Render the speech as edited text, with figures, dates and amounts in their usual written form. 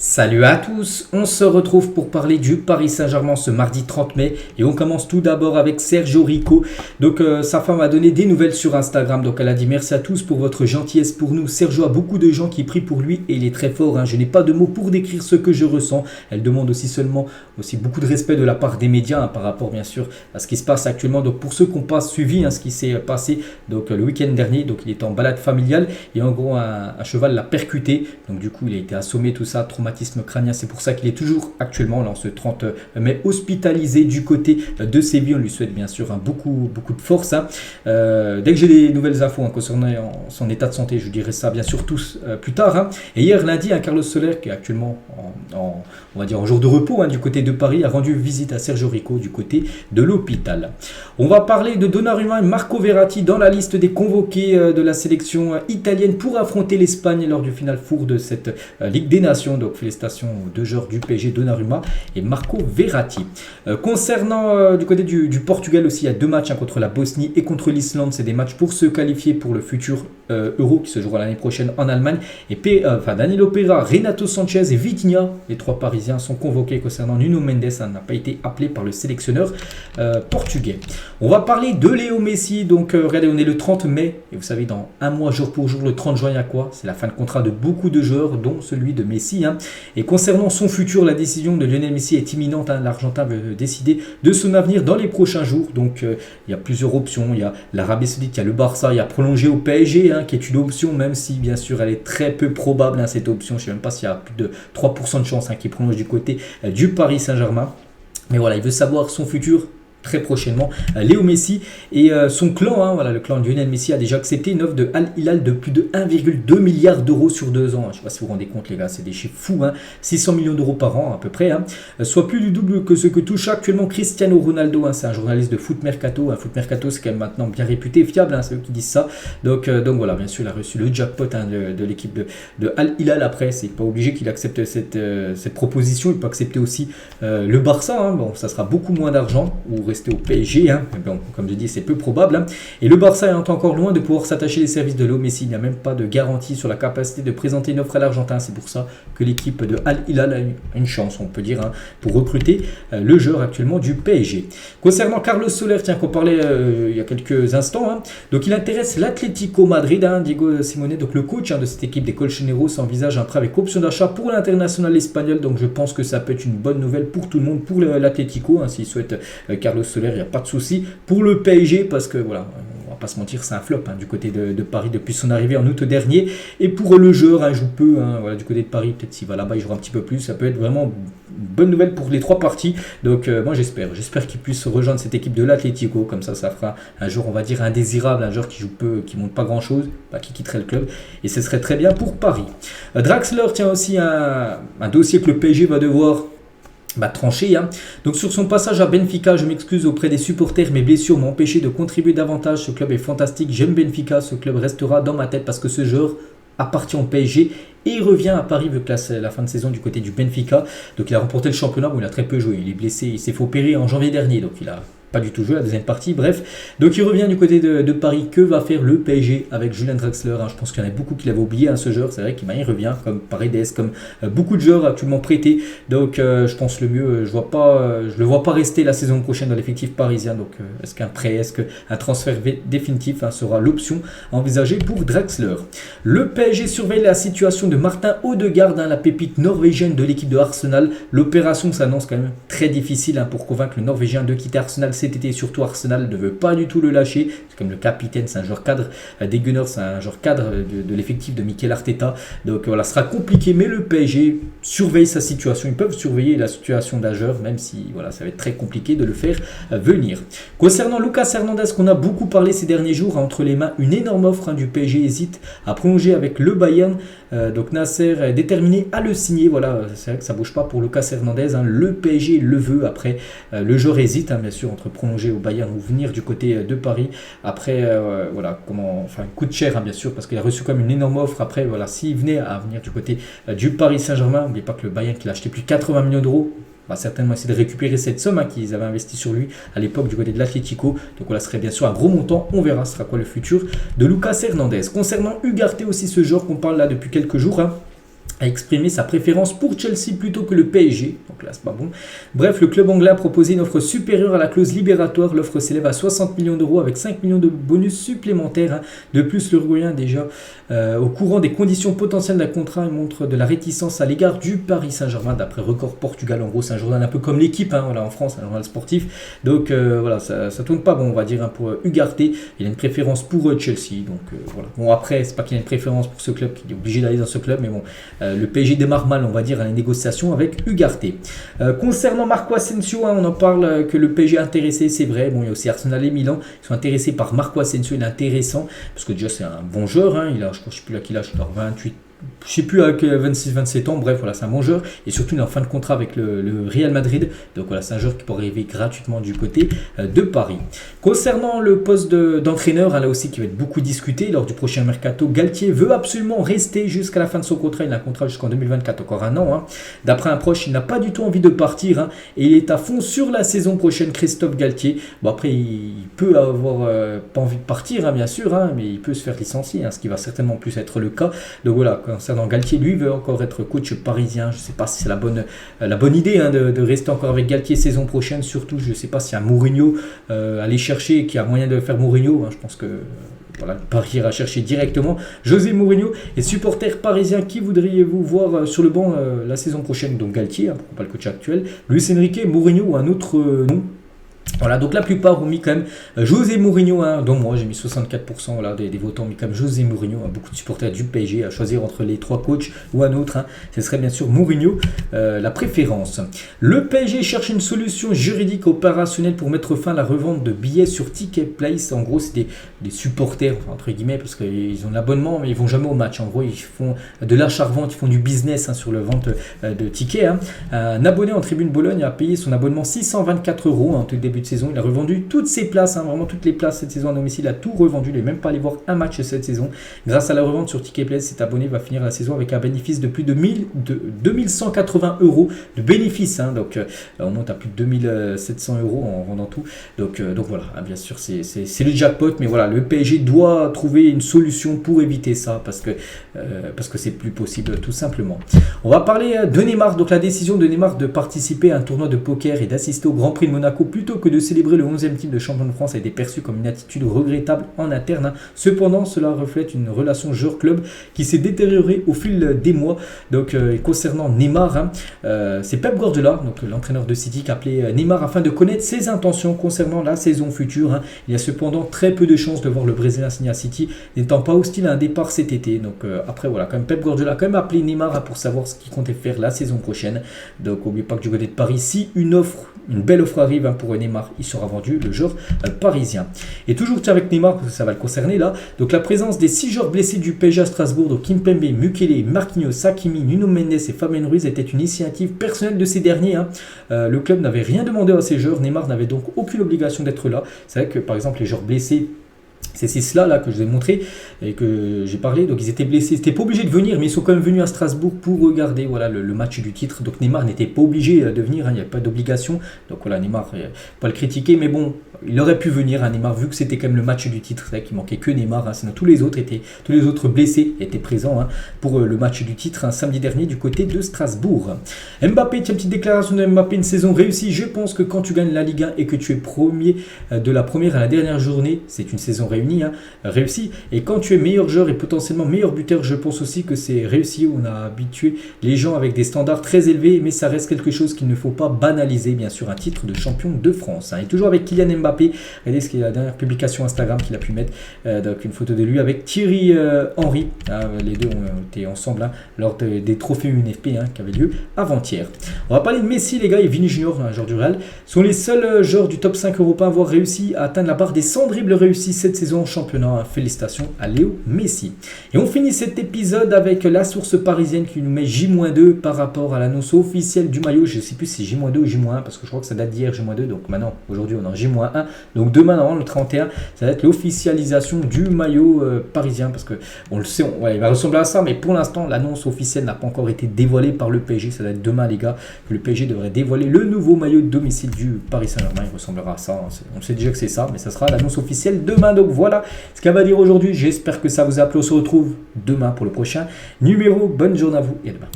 Salut à tous, on se retrouve pour parler du Paris Saint-Germain ce mardi 30 mai et on commence tout d'abord avec Sergio Rico. Donc sa femme a donné des nouvelles sur Instagram, donc elle a dit merci à tous pour votre gentillesse pour nous. Sergio a beaucoup de gens qui prient pour lui et il est très fort, je n'ai pas de mots pour décrire ce que je ressens. Elle demande aussi beaucoup de respect de la part des médias par rapport bien sûr à ce qui se passe actuellement. Donc pour ceux qui n'ont pas suivi ce qui s'est passé donc, le week-end dernier, donc il était en balade familiale et en gros un cheval l'a percuté, donc du coup il a été assommé, tout ça, traumatisme crânien, c'est pour ça qu'il est toujours actuellement là, en ce 30 mai hospitalisé du côté de Séville. On lui souhaite bien sûr beaucoup de force. Dès que j'ai des nouvelles infos concernant son état de santé, je vous dirai ça bien sûr tous plus tard. Et hier lundi, Carlos Soler, qui est actuellement on va dire en jour de repos du côté de Paris, a rendu visite à Sergio Rico du côté de l'hôpital. On va parler de Donnarumma et Marco Verratti dans la liste des convoqués de la sélection italienne pour affronter l'Espagne lors du final four de cette Ligue des Nations. Donc félicitations aux deux joueurs du PSG, Donnarumma et Marco Verratti. Concernant du côté du Portugal aussi, il y a deux matchs contre la Bosnie et contre l'Islande. C'est des matchs pour se qualifier pour le futur Euro qui se jouera l'année prochaine en Allemagne. Et Danilo Pereira, Renato Sanchez et Vitinha, les trois Parisiens, sont convoqués. Concernant Nuno Mendes, n'a pas été appelé par le sélectionneur portugais. On va parler de Léo Messi. Donc regardez, on est le 30 mai et vous savez, dans un mois jour pour jour, le 30 juin, il y a quoi? C'est la fin de contrat de beaucoup de joueurs, dont celui de Messi. Et concernant son futur, la décision de Lionel Messi est imminente. L'Argentin veut décider de son avenir dans les prochains jours. Donc il y a plusieurs options. Il y a l'Arabie Saoudite, il y a le Barça, il y a prolongé au PSG, qui est une option, même si bien sûr elle est très peu probable, cette option. Je ne sais même pas s'il y a plus de 3% de chance qu'il prolonge du côté du Paris Saint-Germain. Mais voilà, il veut savoir son futur très prochainement. Léo Messi et son clan, le clan de Lionel Messi a déjà accepté une offre de Al Hilal de plus de 1,2 milliard d'euros sur 2 ans. Je ne sais pas si vous vous rendez compte les gars, c'est des chiffres fous, 600 millions d'euros par an à peu près, soit plus du double que ce que touche actuellement Cristiano Ronaldo. C'est un journaliste de Foot Mercato. Foot Mercato, c'est quand même maintenant bien réputé, fiable, c'est eux qui disent ça. Donc voilà, bien sûr il a reçu le jackpot de l'équipe de Al Hilal. Après, c'est pas obligé qu'il accepte cette proposition, il peut accepter aussi le Barça. Bon, ça sera beaucoup moins d'argent ou rester au PSG, mais bon, comme je dis, c'est peu probable. Et le Barça est encore loin de pouvoir s'attacher les services de Léo Messi. Il n'y a même pas de garantie sur la capacité de présenter une offre à l'Argentin. C'est pour ça que l'équipe de Al Hilal a une chance, on peut dire, pour recruter le joueur actuellement du PSG. Concernant Carlos Soler, qu'on parlait il y a quelques instants, donc il intéresse l'Atlético Madrid. Diego Simeone, donc le coach de cette équipe des Colchoneros, envisage un prêt avec option d'achat pour l'international espagnol. Donc je pense que ça peut être une bonne nouvelle pour tout le monde, pour l'Atlético, s'il souhaite Carlos Soler, il n'y a pas de souci. Pour le PSG, parce que voilà, on va pas se mentir, c'est un flop du côté de Paris depuis son arrivée en août dernier. Et pour le joueur, il joue peu, du côté de Paris, peut-être s'il va là-bas, il jouera un petit peu plus. Ça peut être vraiment une bonne nouvelle pour les trois parties. Donc moi j'espère qu'il puisse rejoindre cette équipe de l'Atlético. Comme ça fera un joueur, on va dire, indésirable, un joueur qui joue peu, qui monte pas grand-chose, qui quitterait le club. Et ce serait très bien pour Paris. Draxler tient aussi un dossier que le PSG va devoir tranché. Donc sur son passage à Benfica, je m'excuse auprès des supporters, mes blessures m'ont empêché de contribuer davantage. Ce club est fantastique, j'aime Benfica, ce club restera dans ma tête parce que ce joueur appartient au PSG et il revient à Paris vu que c'est la fin de saison du côté du Benfica. Donc il a remporté le championnat, il a très peu joué, il est blessé, il s'est fait opérer en janvier dernier, donc il a pas du tout joué la deuxième partie, bref. Donc il revient du côté de Paris. Que va faire le PSG avec Julian Draxler? Je pense qu'il y en a beaucoup qui l'avaient oublié, ce joueur. C'est vrai qu'il revient, comme Paredes, comme beaucoup de joueurs actuellement prêtés. Donc je pense le mieux, je le vois pas rester la saison prochaine dans l'effectif parisien. Donc est-ce qu'un prêt, est-ce qu'un transfert définitif sera l'option envisagée pour Draxler? Le PSG surveille la situation de Martin Odegaard, la pépite norvégienne de l'équipe de Arsenal. L'opération s'annonce quand même très difficile pour convaincre le Norvégien de quitter Arsenal cet été. Surtout Arsenal ne veut pas du tout le lâcher. C'est comme le capitaine, c'est un joueur cadre des Gunners, c'est un joueur cadre de l'effectif de Mikel Arteta. Donc voilà, ce sera compliqué, mais le PSG surveille sa situation. Ils peuvent surveiller la situation d'un joueur, même si voilà, ça va être très compliqué de le faire venir. Concernant Lucas Hernandez, qu'on a beaucoup parlé ces derniers jours, entre les mains une énorme offre du PSG, hésite à prolonger avec le Bayern. Donc Nasser est déterminé à le signer. Voilà, c'est vrai que ça bouge pas pour Lucas Hernandez. Le PSG le veut. Après, le joueur hésite, bien sûr, entre prolonger au Bayern ou venir du côté de Paris. Après, coûte cher, bien sûr, parce qu'il a reçu comme une énorme offre. Après, voilà, s'il venait à venir du côté du Paris Saint-Germain, n'oubliez pas que le Bayern qui l'a acheté plus de 80 millions d'euros, va certainement essayer de récupérer cette somme qu'ils avaient investi sur lui à l'époque du côté de l'Atlético. Donc voilà, ce serait bien sûr un gros montant. On verra ce sera quoi le futur de Lucas Hernandez. Concernant Ugarte aussi, ce joueur qu'on parle là depuis quelques jours, a exprimé sa préférence pour Chelsea plutôt que le PSG, donc là c'est pas bon. Bref, le club anglais a proposé une offre supérieure à la clause libératoire, l'offre s'élève à 60 millions d'euros avec 5 millions de bonus supplémentaires. Hein. De plus, l'Uruguayen déjà au courant des conditions potentielles d'un contrat, il montre de la réticence à l'égard du Paris Saint-Germain, d'après Record Portugal. En gros, c'est un journal un peu comme l'équipe, hein, voilà, en France, un journal sportif. Donc voilà, ça tourne pas bon, on va dire, hein, pour Ugarte. Il a une préférence pour Chelsea, donc voilà. Bon, après, c'est pas qu'il a une préférence pour ce club, qu'il est obligé d'aller dans ce club, mais bon, le PSG démarre mal, on va dire, à les négociations avec Ugarte. Concernant Marco Asensio, hein, on en parle que le PSG est intéressé, c'est vrai. Bon, il y a aussi Arsenal et Milan qui sont intéressés par Marco Asensio. Il est intéressant parce que déjà c'est un bon joueur. Hein, il a, je ne sais plus à quel âge, il a 28. Je ne sais plus avec 26-27 ans, bref, voilà, c'est un bon joueur. Et surtout, il est en fin de contrat avec le Real Madrid. Donc voilà, c'est un joueur qui peut arriver gratuitement du côté de Paris. Concernant le poste d'entraîneur, hein, là aussi qui va être beaucoup discuté lors du prochain mercato, Galtier veut absolument rester jusqu'à la fin de son contrat. Il a un contrat jusqu'en 2024, encore un an. Hein. D'après un proche, il n'a pas du tout envie de partir. Hein, et il est à fond sur la saison prochaine, Christophe Galtier. Bon, après, il peut avoir pas envie de partir, hein, bien sûr, hein, mais il peut se faire licencier, hein, ce qui va certainement plus être le cas. Donc voilà, concernant Galtier, lui veut encore être coach parisien. Je ne sais pas si c'est la bonne idée, hein, de rester encore avec Galtier saison prochaine. Surtout, je ne sais pas s'il y a Mourinho aller chercher, qui a moyen de faire Mourinho. Hein, je pense que voilà, Paris ira chercher directement José Mourinho. Et supporters parisiens, qui voudriez-vous voir sur le banc la saison prochaine? Donc Galtier, hein, pas le coach actuel, Luis Enrique, Mourinho ou un autre nom. Voilà, donc la plupart ont mis quand même José Mourinho, hein, dont moi j'ai mis 64%, voilà, des votants ont mis quand même José Mourinho, hein, beaucoup de supporters du PSG à choisir entre les trois coachs ou un autre, hein, ce serait bien sûr Mourinho la préférence. Le PSG cherche une solution juridique opérationnelle pour mettre fin à la revente de billets sur Ticket Place. En gros, c'est des supporters, entre guillemets, parce qu'ils ont l'abonnement mais ils vont jamais au match. En gros, ils font de l'achat-revente, ils font du business, hein, sur le vente de tickets. Hein. Un abonné en Tribune Bologne a payé son abonnement 624 €, hein, tout le début de saison. Il a revendu toutes ses places, hein, vraiment toutes les places cette saison à domicile. Il a tout revendu, il n'est même pas allé voir un match cette saison. Grâce à la revente sur Ticket Place, cet abonné va finir la saison avec un bénéfice de plus de 2180 € de bénéfice. Hein, donc on monte à plus de 2700 € en vendant tout. Donc voilà, hein, bien sûr c'est le jackpot, mais voilà, le PSG doit trouver une solution pour éviter ça parce que c'est plus possible tout simplement. On va parler de Neymar. Donc la décision de Neymar de participer à un tournoi de poker et d'assister au Grand Prix de Monaco plutôt que de célébrer le 11e titre de champion de France a été perçu comme une attitude regrettable en interne. Hein. Cependant, cela reflète une relation joueur-club qui s'est détériorée au fil des mois. Donc concernant Neymar, hein, c'est Pep Guardiola, donc l'entraîneur de City, qui a appelé Neymar afin de connaître ses intentions concernant la saison future. Hein. Il y a cependant très peu de chances de voir le Brésilien signer à City, n'étant pas hostile à un départ cet été. Donc après voilà, quand même Pep Guardiola a quand même appelé Neymar, hein, pour savoir ce qu'il comptait faire la saison prochaine. Donc n'oubliez pas que du côté de Paris, si une belle offre arrive, hein, pour Neymar, il sera vendu, le joueur parisien. Et toujours avec Neymar, parce que ça va le concerner là, donc la présence des 6 joueurs blessés du PSG à Strasbourg, donc Kimpembe, Mukele, Marquinhos, Hakimi, Nuno Mendes et Fabien Ruiz, était une initiative personnelle de ces derniers. Hein. Le club n'avait rien demandé à ces joueurs, Neymar n'avait donc aucune obligation d'être là. C'est vrai que par exemple les joueurs blessés, c'est ceux-là que je vous ai montré et que j'ai parlé, donc ils étaient blessés, ils n'étaient pas obligés de venir, mais ils sont quand même venus à Strasbourg pour regarder, voilà, le match du titre. Donc Neymar n'était pas obligé de venir, hein, il n'y avait pas d'obligation. Donc voilà, Neymar, pas le critiquer, mais bon, il aurait pu venir à Neymar vu que c'était quand même le match du titre. C'est vrai qu'il manquait que Neymar, hein, sinon tous les autres blessés étaient présents, hein, pour le match du titre, hein, samedi dernier du côté de Strasbourg. Mbappé, tiens, petite déclaration de Mbappé, une saison réussie. Je pense que quand tu gagnes la Ligue 1 et que tu es premier de la première à la dernière journée, c'est une saison réussie. Réussi. Et quand tu es meilleur joueur et potentiellement meilleur buteur, je pense aussi que c'est réussi. On a habitué les gens avec des standards très élevés, mais ça reste quelque chose qu'il ne faut pas banaliser. Bien sûr, un titre de champion de France. Hein. Et toujours avec Kylian Mbappé. Regardez ce qui est la dernière publication Instagram qu'il a pu mettre. Donc une photo de lui avec Thierry Henry. Hein, les deux ont été ensemble, hein, lors des trophées UNFP, hein, qui avaient lieu avant-hier. On va parler de Messi, les gars, et Vini Junior, un joueur du Real, sont les seuls joueurs du top 5 européen à avoir réussi à atteindre la barre des 100 dribbles réussis cette saison en championnat. Félicitations à Léo Messi. Et on finit cet épisode avec la source parisienne qui nous met J-2 par rapport à l'annonce officielle du maillot. Je ne sais plus si c'est J-2 ou J-1 parce que je crois que ça date d'hier J-2. Donc maintenant, aujourd'hui, on est en J-1. 1. Donc demain, normalement, le 31, ça va être l'officialisation du maillot parisien, parce que on le sait, il va ressembler à ça, mais pour l'instant, l'annonce officielle n'a pas encore été dévoilée par le PSG. Ça va être demain, les gars, que le PSG devrait dévoiler le nouveau maillot de domicile du Paris Saint-Germain. Il ressemblera à ça, hein. On sait déjà que c'est ça, mais ça sera l'annonce officielle demain. Donc voilà ce qu'elle va dire aujourd'hui. J'espère que ça vous a plu. On se retrouve demain pour le prochain numéro. Bonne journée à vous et à demain.